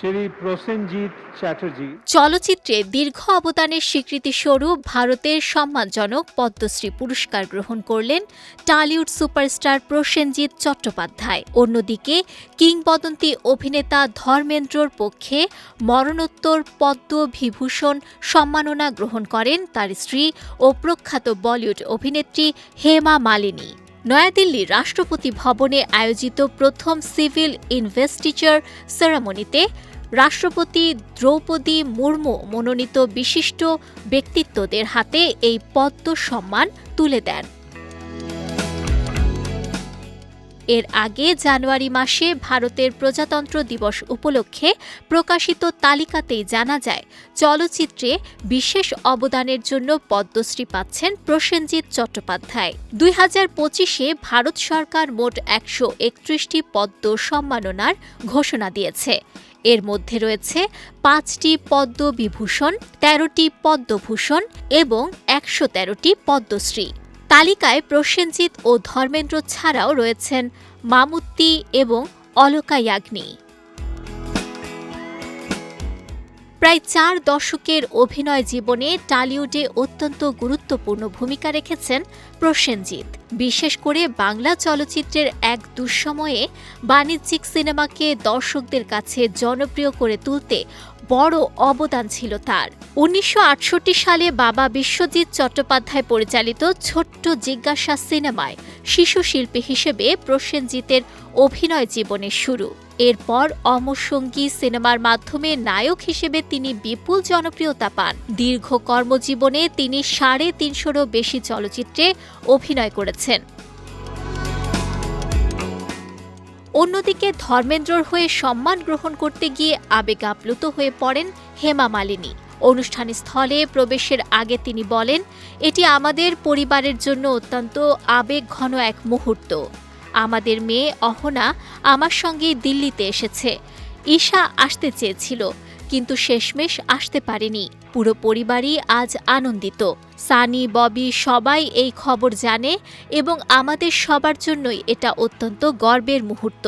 শ্রী প্রসেনজিৎ চ্যাটার্জি চলচ্চিত্রে দীর্ঘ অবদানের স্বীকৃতিস্বরূপ ভারতের সম্মানজনক পদ্মশ্রী পুরস্কার গ্রহণ করলেন টলিউড সুপারস্টার প্রসেনজিৎ চট্টোপাধ্যায়। অন্যদিকে কিংবদন্তি অভিনেতা ধর্মেন্দ্রর পক্ষে মরণোত্তর পদ্মবিভূষণ সম্মাননা গ্রহণ করেন তার স্ত্রী ও প্রখ্যাত বলিউড অভিনেত্রী হেমা মালিনী। নয়াদিল্লির রাষ্ট্রপতি ভবনে আয়োজিত প্রথম সিভিল ইনভেস্টিচার সেরেমনিতে রাষ্ট্রপতি দ্রৌপদী মুর্মু মনোনীত বিশিষ্ট ব্যক্তিত্বদের হাতে এই পদ্ম সম্মান তুলে দেন। এর আগে জানুয়ারি মাসে ভারতের প্রজাতন্ত্র দিবস উপলক্ষে প্রকাশিত তালিকাতেই জানা যায়, চলচ্চিত্রে বিশেষ অবদানের জন্য পদ্মশ্রী পাচ্ছেন প্রসেনজিৎ চট্টোপাধ্যায়। 2025-এ ভারত সরকার মোট 131টি পদ্ম সম্মাননার ঘোষণা দিয়েছে। এর মধ্যে রয়েছে 5টি পদ্মবিভূষণ, 13টি পদ্মভূষণ এবং 113টি পদ্মশ্রী। তালিকায় প্রসেনজিৎ ও ধর্মেন্দ্র ছাড়াও রয়েছেন মামুত্তি এবং অলকা ইয়াগনি। প্রায় 4 দশকের অভিনয় জীবনে টলিউডে অত্যন্ত গুরুত্বপূর্ণ ভূমিকা রেখেছেন প্রসেনজিৎ। বিশেষ করে বাংলা চলচ্চিত্রের এক দুঃসময়ে বাণিজ্যিক সিনেমাকে দর্শকদের কাছে জনপ্রিয় করে তুলতে বড় অবদান ছিল তার। 1968 সালে বাবা বিশ্বজিৎ চট্টোপাধ্যায় পরিচালিত ছোট্ট জিজ্ঞাসা সিনেমায় শিশু শিল্পী হিসেবে প্রসেনজিতের অভিনয় জীবনের শুরু। এরপর অমর সঙ্গী সিনেমার মাধ্যমে নায়ক হিসেবে তিনি বিপুল জনপ্রিয়তা পান। দীর্ঘ কর্মজীবনে তিনি 350-রও বেশি চলচ্চিত্রে অভিনয় করেছেন। অন্যদিকে ধর্মেন্দ্রর হয়ে সম্মান গ্রহণ করতে গিয়ে আবেগ আপ্লুত হয়ে পড়েন হেমা মালিনী। অনুষ্ঠান স্থলে প্রবেশের আগে তিনি বলেন, এটি আমাদের পরিবারের জন্য অত্যন্ত আবেগঘন এক মুহূর্ত। আমাদের মেয়ে অহনা আমার সঙ্গে দিল্লিতে এসেছে। ঈশা আসতে চেয়েছিল, কিন্তু শেষমেশ আসতে পারেনি। পুরো পরিবারই আজ আনন্দিত। সানি, ববি সবাই এই খবর জানে এবং আমাদের সবার জন্যই এটা অত্যন্ত গর্বের মুহূর্ত।